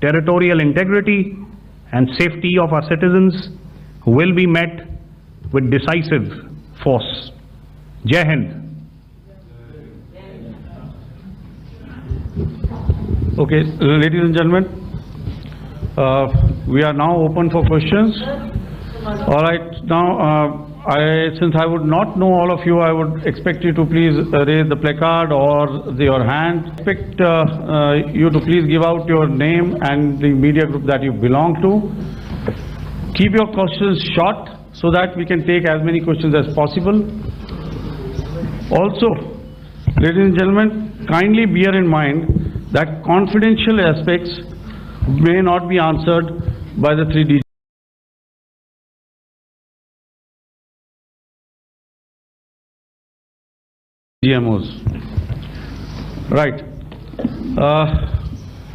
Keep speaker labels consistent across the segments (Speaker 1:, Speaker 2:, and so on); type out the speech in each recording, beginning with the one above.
Speaker 1: territorial integrity and safety of our citizens will be met with decisive force. Jai Hind.
Speaker 2: Okay, ladies and gentlemen, we are now open for questions. All right, now since I would not know all of you, I would expect you to please raise the placard or your hand. Expect you to please give out your name and the media group that you belong to. Keep your questions short so that we can take as many questions as possible. Also, ladies and gentlemen, kindly bear in mind that confidential aspects may not be answered by the three DGMOs. Right.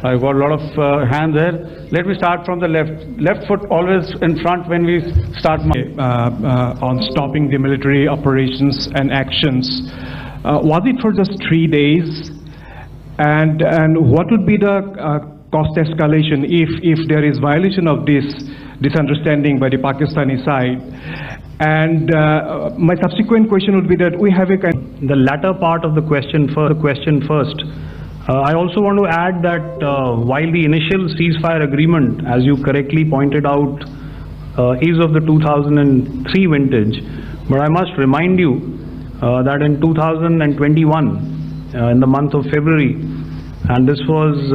Speaker 2: I've got a lot of hands there. Let me start from the left. Left foot always in front when we start.
Speaker 3: On stopping the military operations and actions. Was it for just 3 days? And what would be the cost escalation if there is violation of this understanding by the Pakistani side? And my subsequent question would be that we have
Speaker 1: the latter part of the question first. I also want to add that while the initial ceasefire agreement, as you correctly pointed out, is of the 2003 vintage, but I must remind you that in 2021, in the month of February, and this was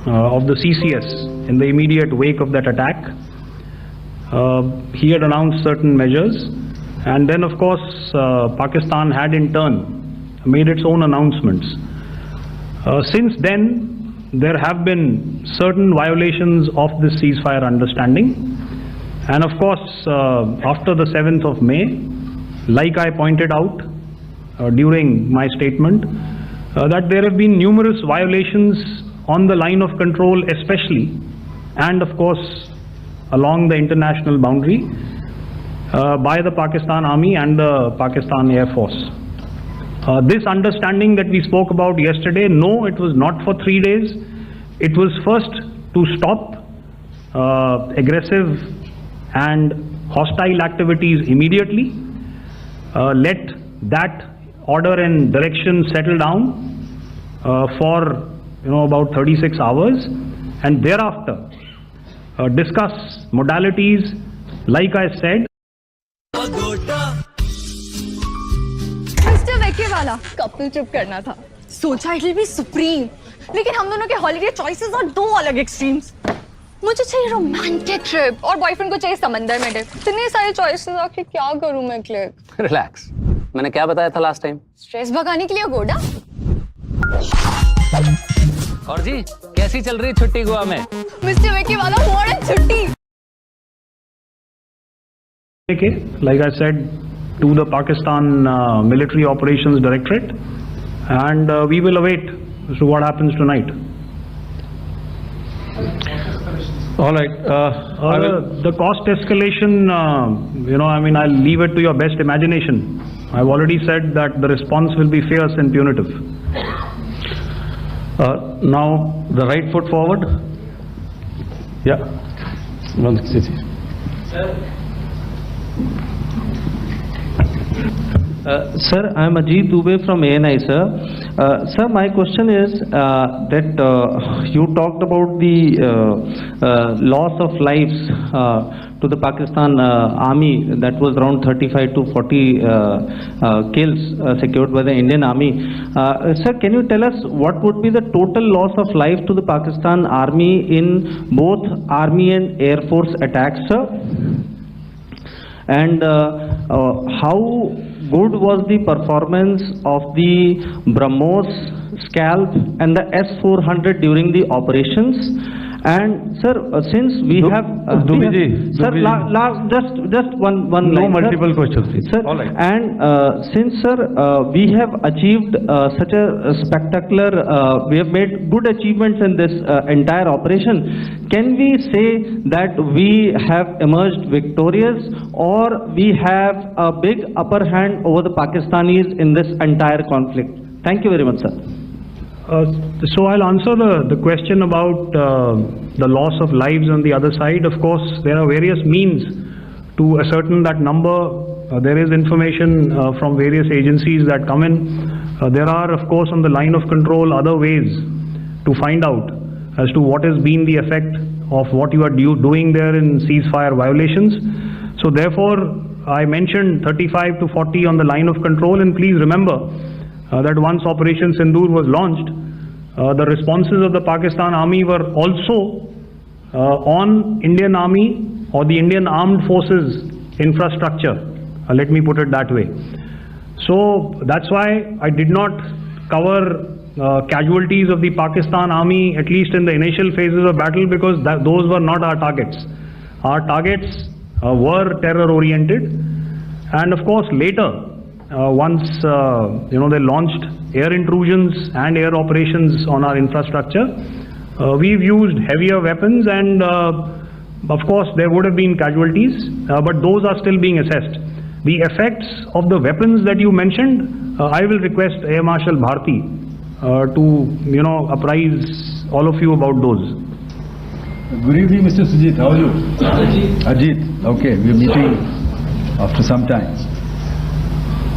Speaker 1: of the CCS in the immediate wake of that attack. He had announced certain measures, and then of course Pakistan had in turn made its own announcements. Since then, there have been certain violations of this ceasefire understanding, and of course after the 7th of May, like I pointed out during my statement, that there have been numerous violations on the line of control especially, and of course along the international boundary by the Pakistan Army and the Pakistan Air Force. This understanding that we spoke about yesterday, no, it was not for 3 days. It was first to stop aggressive and hostile activities immediately, let that order and direction settle down for about 36 hours, and thereafter discuss modalities, like I said.
Speaker 4: Mister वेके वाला couple trip करना था, सोचा it will be supreme, लेकिन हम दोनों के holiday choices और दो अलग एक्सट्रीम्स। मुझे चाहिए रोमांटिक ट्रिप और बॉयफ्रेंड को चाहिए समंदर में डिप। इतने सारे चॉइसेस आके क्या करूं मैं क्लिक?
Speaker 5: रिलैक्स, मैंने क्या बताया था लास्ट टाइम?
Speaker 4: स्ट्रेस भगाने के लिए गोडा।
Speaker 5: और जी कैसी चल रही छुट्टी गोवा में?
Speaker 4: मिस्टर वेके वाला व्हाट अ छुट्टी।
Speaker 1: Like I said, to the Pakistan Military Operations Directorate, and we will await as to what happens tonight.
Speaker 2: All right.
Speaker 1: The cost escalation, I'll leave it to your best imagination. I've already said that the response will be fierce and punitive.
Speaker 2: Now, the right foot forward. Yeah.
Speaker 6: Sir, I am Ajit Dubey from ANI, sir. Sir, my question is that you talked about the loss of lives to the Pakistan Army, that was around 35 to 40 kills secured by the Indian Army. Sir, can you tell us what would be the total loss of life to the Pakistan Army in both Army and Air Force attacks, sir? And how good was the performance of the BrahMos, Scalp and the S-400 during the operations? And sir, since we have sir, just one
Speaker 2: no
Speaker 6: line,
Speaker 2: multiple
Speaker 6: sir.
Speaker 2: questions, please.
Speaker 6: Sir.
Speaker 2: All right.
Speaker 6: And since sir, we have achieved such a spectacular, we have made good achievements in this entire operation, can we say that we have emerged victorious, or we have a big upper hand over the Pakistanis in this entire conflict? Thank you very much, sir.
Speaker 1: So I'll answer the question about the loss of lives on the other side. Of course, there are various means to ascertain that number. There is information from various agencies that come in. There are, of course, on the line of control, other ways to find out as to what has been the effect of what you are doing there in ceasefire violations. So therefore, I mentioned 35 to 40 on the line of control, and please remember that once Operation Sindoor was launched, the responses of the Pakistan Army were also on Indian Army or the Indian Armed Forces infrastructure. Let me put it that way. So that's why I did not cover casualties of the Pakistan Army, at least in the initial phases of battle, because those were not our targets. Our targets were terror oriented, and of course later once they launched air intrusions and air operations on our infrastructure, we've used heavier weapons, and of course there would have been casualties, but those are still being assessed. The effects of the weapons that you mentioned, I will request Air Marshal Bharti to apprise all of you about those.
Speaker 7: Good evening, Mr. Sujit. How are you? Ajit. Okay, we're meeting after some time.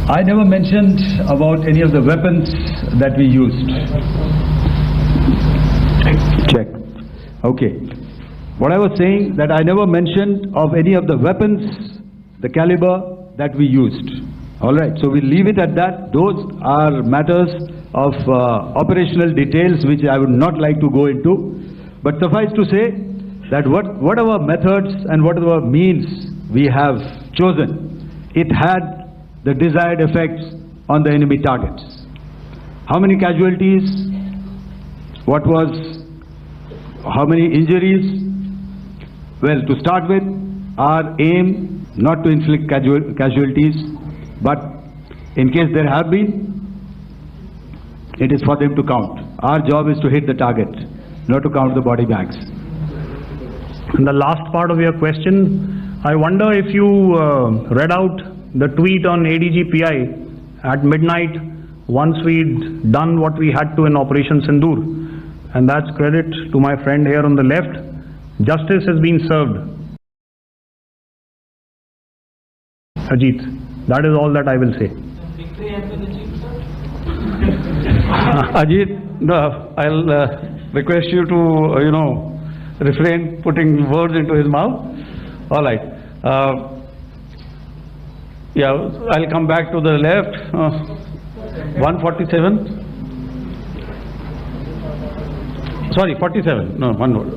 Speaker 7: I never mentioned about any of the weapons that we used. Check. Okay. What I was saying, that I never mentioned of any of the weapons, the caliber that we used. All right. So we'll leave it at that. Those are matters of operational details which I would not like to go into. But suffice to say that whatever methods and whatever means we have chosen, it had the desired effects on the enemy targets. How many casualties? How many injuries? Well, to start with, our aim not to inflict casualties, but in case there have been, it is for them to count. Our job is to hit the target, not to count the body bags.
Speaker 1: And the last part of your question, I wonder if you read out the tweet on ADGPI at midnight once we'd done what we had to in Operation Sindoor. And that's credit to my friend here on the left. Justice has been served. Ajit, that is all that I will say.
Speaker 2: Ajit, no, I'll request you to, refrain putting words into his mouth. All right. Yeah, I'll come back to the left. 147. Sorry, 47. No, one word.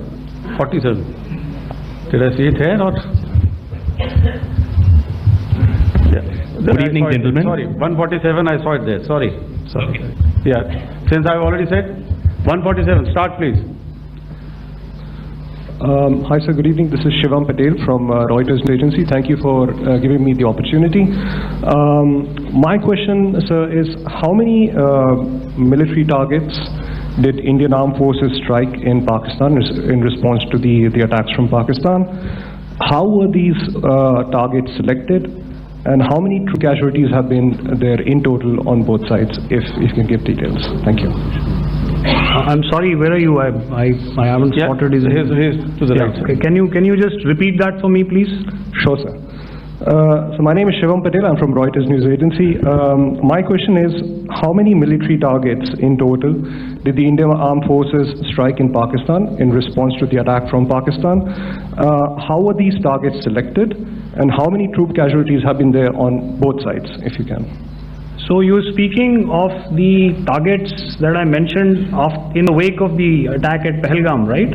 Speaker 2: 47. Did I see it here or?
Speaker 3: Good evening, gentlemen.
Speaker 2: Sorry, 147, I saw it there. Sorry.
Speaker 3: Okay.
Speaker 2: Yeah, since I've already said 147, start please.
Speaker 3: Hi sir, good evening. This is Shivam Patel from Reuters Agency. Thank you for giving me the opportunity. My question, sir, is how many military targets did Indian Armed Forces strike in Pakistan in response to the attacks from Pakistan? How were these targets selected? And how many true casualties have been there in total on both sides, if you can give details? Thank you.
Speaker 1: I'm sorry, where are you? I haven't spotted his...
Speaker 2: He's to the right.
Speaker 1: Okay. Can you just repeat that for me, please?
Speaker 3: Sure, sir. So my name is Shivam Patel. I'm from Reuters News Agency. My question is, how many military targets in total did the Indian Armed Forces strike in Pakistan in response to the attack from Pakistan? How were these targets selected? And how many troop casualties have been there on both sides, if you can?
Speaker 1: So you're speaking of the targets that I mentioned in the wake of the attack at Pahalgam, right?